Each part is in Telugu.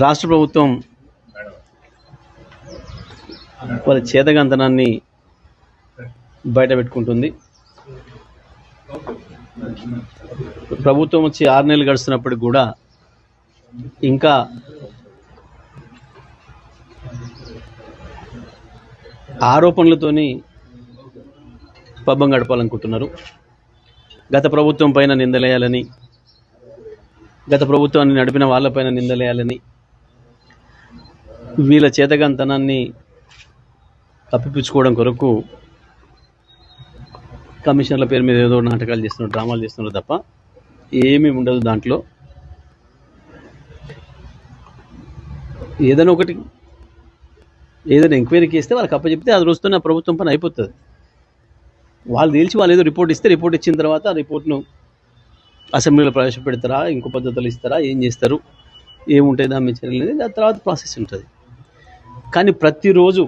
రాష్ట్ర ప్రభుత్వం వాళ్ళ చేతగంతనాన్ని బయట పెట్టుకుంటుంది. ప్రభుత్వం వచ్చి 6 నెలలు గడుస్తున్నప్పటికి కూడా ఇంకా ఆరోపణలతోని పబ్బం గడపాలనుకుంటున్నారు. గత ప్రభుత్వం పైన నిందలేయాలని, గత ప్రభుత్వాన్ని నడిపిన వాళ్ళపైన నిందలేయాలని, వీళ్ళ చేతగంతనాన్ని కప్పిపుచ్చుకోవడం కొరకు కమిషనర్ల పేరు మీద ఏదో నాటకాలు చేస్తున్నారు, డ్రామాలు చేస్తున్నారు తప్ప ఏమీ ఉండదు. దాంట్లో ఏదైనా ఒకటి ఏదైనా ఎంక్వైరీకి ఇస్తే వాళ్ళకి అప్పచెప్తే అది రోజుతో నా ప్రభుత్వం పని అయిపోతుంది. వాళ్ళు తేల్చి వాళ్ళు ఏదో రిపోర్ట్ ఇస్తే, రిపోర్ట్ ఇచ్చిన తర్వాత ఆ రిపోర్ట్ను అసెంబ్లీలో ప్రవేశపెడతారా, ఇంకో పద్ధతులు ఇస్తారా, ఏం చేస్తారు, ఏముంటాయి దాని చర్యలు అనేది దాని తర్వాత ప్రాసెస్ ఉంటుంది. కానీ ప్రతిరోజు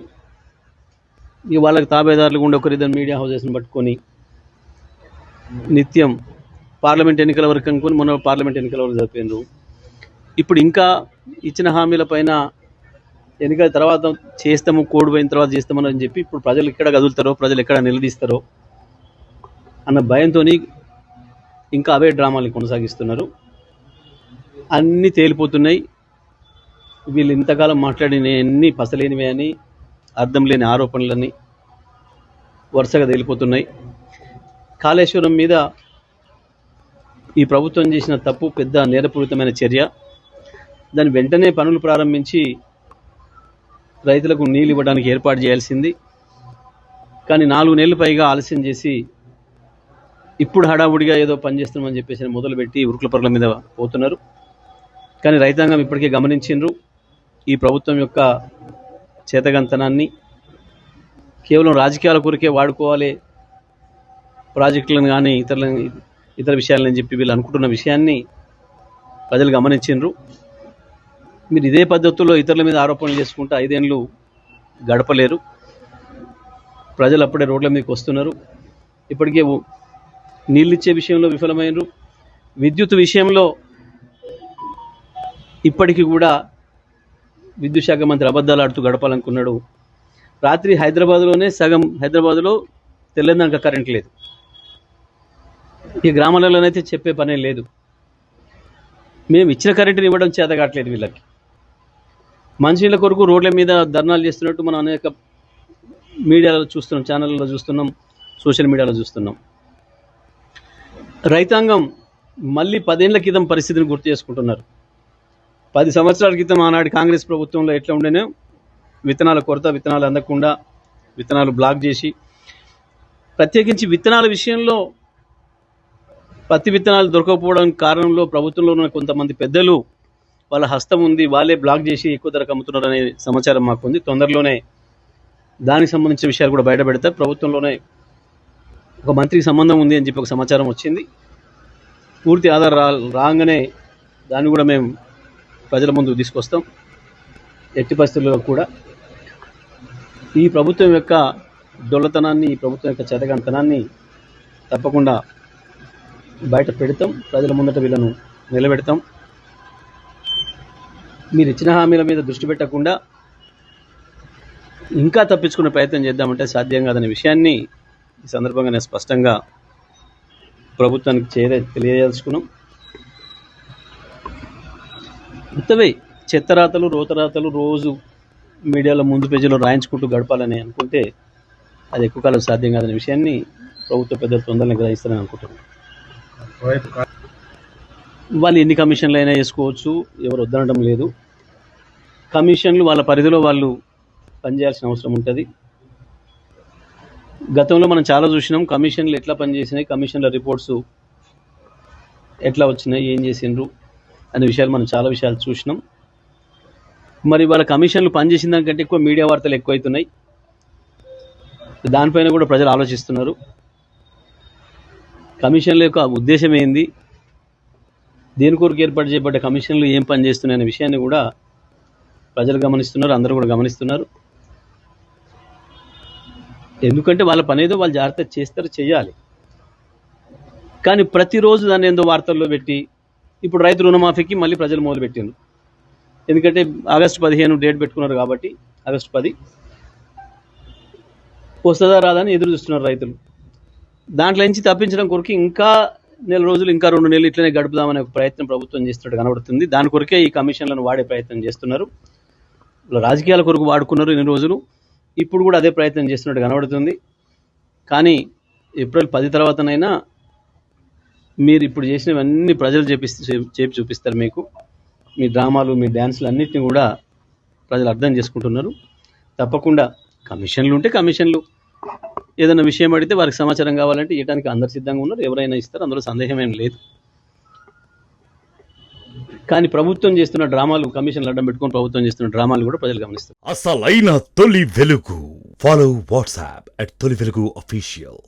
వాళ్ళకి తాబేదారులు ఉండే ఒకరిద్దరు మీడియా హౌసెస్ని పట్టుకొని నిత్యం పార్లమెంట్ ఎన్నికల వరకు అనుకుని మొన్న పార్లమెంట్ ఎన్నికల వరకు జరిపారు. ఇప్పుడు ఇంకా ఇచ్చిన హామీల పైన ఎన్నికల తర్వాత చేస్తాము, కోడ్ పోయిన తర్వాత చేస్తామని చెప్పి ఇప్పుడు ప్రజలు ఎక్కడ కదులుతారో, ప్రజలు ఎక్కడ నిలదీస్తారో అన్న భయంతో ఇంకా అవే డ్రామాలు కొనసాగిస్తున్నారు. అన్నీ తేలిపోతున్నాయి. వీళ్ళు ఇంతకాలం మాట్లాడినవన్నీ పసలేనివే అని, అర్థం లేని ఆరోపణలని వరుసగా తేలిపోతున్నాయి. కాళేశ్వరం మీద ఈ ప్రభుత్వం చేసిన తప్పు పెద్ద నేరపూరితమైన చర్య. దాని వెంటనే పనులు ప్రారంభించి రైతులకు నీళ్ళు ఇవ్వడానికి ఏర్పాటు చేయాల్సింది. కానీ 4 నెలలు పైగా ఆలస్యం చేసి ఇప్పుడు హడావుడిగా ఏదో పనిచేస్తున్నామని చెప్పేసి మొదలుపెట్టి ఉరుకుల పరుగుల మీద పోతున్నారు. కానీ రైతాంగం ఇప్పటికే గమనించిండ్రు ఈ ప్రభుత్వం యొక్క చేతగంతనాన్ని. కేవలం రాజకీయాల కొరికే వాడుకోవాలి ప్రాజెక్టులను కానీ ఇతర విషయాలని చెప్పి వీళ్ళు అనుకుంటున్న విషయాన్ని ప్రజలు గమనించిండ్రు. మీరు ఇదే పద్ధతుల్లో ఇతరుల మీద ఆరోపణలు చేసుకుంటూ 5 ఏళ్ళు గడపలేరు. ప్రజలు అప్పుడే రోడ్ల మీదకి వస్తున్నారు. ఇప్పటికే నీళ్ళిచ్చే విషయంలో విఫలమైనరు. విద్యుత్ విషయంలో ఇప్పటికీ కూడా విద్యుత్ శాఖ మంత్రి అబద్ధాలు ఆడుతూ గడపాలనుకున్నాడు. రాత్రి హైదరాబాద్లోనే సగం హైదరాబాద్లో తెల్లందాక కరెంట్ లేదు. ఈ గ్రామాలలోనైతే చెప్పే పనే లేదు. మేము ఇచ్చిన కరెంటుని ఇవ్వడం చేత కావట్లేదు వీళ్ళకి. మంచినీళ్ళ కొరకు రోడ్ల మీద ధర్నాలు చేస్తున్నట్టు మనం అనేక మీడియాలో చూస్తున్నాం, ఛానళ్ళలో చూస్తున్నాం, సోషల్ మీడియాలో చూస్తున్నాం. రైతాంగం మళ్ళీ 10 ఏళ్ల క్రితం పరిస్థితిని గుర్తు చేసుకుంటున్నారు. 10 సంవత్సరాల క్రితం ఆనాడు కాంగ్రెస్ ప్రభుత్వంలో ఎట్లా ఉండేనో విత్తనాల కొరత, విత్తనాలు అందకుండా విత్తనాలు బ్లాక్ చేసి, ప్రత్యేకించి విత్తనాల విషయంలో పత్తి విత్తనాలు దొరకకపోవడానికి కారణంలో ప్రభుత్వంలో ఉన్న కొంతమంది పెద్దలు వాళ్ళ హస్తం ఉంది, వాళ్ళే బ్లాక్ చేసి ఎక్కువ ధరకు అమ్ముతున్నారు అనే సమాచారం మాకు ఉంది. తొందరలోనే దానికి సంబంధించిన విషయాలు కూడా బయట పెడతారు. ప్రభుత్వంలోనే ఒక మంత్రికి సంబంధం ఉంది అని చెప్పి ఒక సమాచారం వచ్చింది. పూర్తి ఆధారం రాగానే దాన్ని కూడా మేము ప్రజల ముందుకు తీసుకొస్తాం. ఎట్టి పరిస్థితుల్లో కూడా ఈ ప్రభుత్వం యొక్క దొల్లతనాన్ని, ఈ ప్రభుత్వం యొక్క చేతగంతనాన్ని తప్పకుండా బయట పెడతాం. ప్రజల ముందట వీళ్ళను నిలబెడతాం. మీరు ఇచ్చిన హామీల మీద దృష్టి పెట్టకుండా ఇంకా తప్పించుకునే ప్రయత్నం చేద్దామంటే సాధ్యం కాదనే విషయాన్ని ఈ సందర్భంగా నేను స్పష్టంగా ప్రభుత్వానికి తెలియజేసుకున్నాం. ఇంతవే చెత్తరాతలు, రోతరాతలు రోజు మీడియాలో ముందు పేజీలో రాయించుకుంటూ గడపాలని అనుకుంటే అది ఎక్కువ కాలం సాధ్యం కాదనే విషయాన్ని ప్రభుత్వ పెద్దలు తొందరగా గ్రహిస్తారని అనుకుంటున్నాను. వాళ్ళు ఎన్ని కమిషన్లు అయినా వేసుకోవచ్చు, ఎవరు వద్దనడం లేదు. కమిషన్లు వాళ్ళ పరిధిలో వాళ్ళు పనిచేయాల్సిన అవసరం ఉంటుంది. గతంలో మనం చాలా చూసినాం కమిషన్లు ఎట్లా పనిచేసినాయి, కమిషన్ల రిపోర్ట్స్ ఎట్లా వచ్చినాయి, ఏం చేసిండ్రు అనే విషయాలు మనం చాలా విషయాలు చూసినాం. మరి వాళ్ళ కమిషన్లు పనిచేసిన దానికంటే ఎక్కువ మీడియా వార్తలు ఎక్కువవుతున్నాయి. దానిపైన కూడా ప్రజలు ఆలోచిస్తున్నారు. కమిషన్ల యొక్క ఉద్దేశం ఏంది, దేని కొరకు ఏర్పాటు చేయబడ్డ కమిషన్లు ఏం పని చేస్తున్నాయనే విషయాన్ని కూడా ప్రజలు గమనిస్తున్నారు, అందరూ కూడా గమనిస్తున్నారు. ఎందుకంటే వాళ్ళ పని ఏదో వాళ్ళు జాగ్రత్త చేస్తారు, చేయాలి. కానీ ప్రతిరోజు దాన్ని ఏందో వార్తల్లో పెట్టి ఇప్పుడు రైతు రుణమాఫీకి మళ్ళీ ప్రజలు మొదలుపెట్టిండ్రు. ఎందుకంటే ఆగస్టు 15 డేట్ పెట్టుకున్నారు కాబట్టి ఆగస్టు 10 వస్తుందా రాదని ఎదురు చూస్తున్నారు రైతులు. దాంట్లో నుంచి తప్పించడం కొరకు ఇంకా నెల రోజులు ఇంకా 2 నెలలు ఇట్లనే గడుపుదామనే ఒక ప్రయత్నం ప్రభుత్వం చేస్తున్నట్టు కనబడుతుంది. దాని కొరకే ఈ కమిషన్లను వాడే ప్రయత్నం చేస్తున్నారు. రాజకీయాల కొరకు వాడుకున్నారు ఇన్ని రోజులు, ఇప్పుడు కూడా అదే ప్రయత్నం చేస్తున్నట్టు కనబడుతుంది. కానీ ఏప్రిల్ 10 తర్వాతనైనా మీరు ఇప్పుడు చేసినవన్నీ ప్రజలు చేపి చూపిస్తారు. మీకు మీ డ్రామాలు మీ డ్యాన్సులు అన్నిటిని కూడా ప్రజలు అర్థం చేసుకుంటున్నారు. తప్పకుండా కమిషన్లు ఉంటే కమిషన్లు, ఏదైనా విషయం అడిగితే వారికి సమాచారం కావాలంటే ఇవ్వడానికి అందరు సిద్ధంగా ఉన్నారు. ఎవరైనా ఇస్తారు, అందులో సందేహం ఏం లేదు. కానీ ప్రభుత్వం చేస్తున్న డ్రామాలు, కమిషన్లు అడ్డం పెట్టుకొని ప్రభుత్వం చేస్తున్న డ్రామాలు కూడా ప్రజలు గమనిస్తారు. అసలైన తొలి వెలుగు. ఫాలో వాట్సాప్ @తొలి వెలుగు official.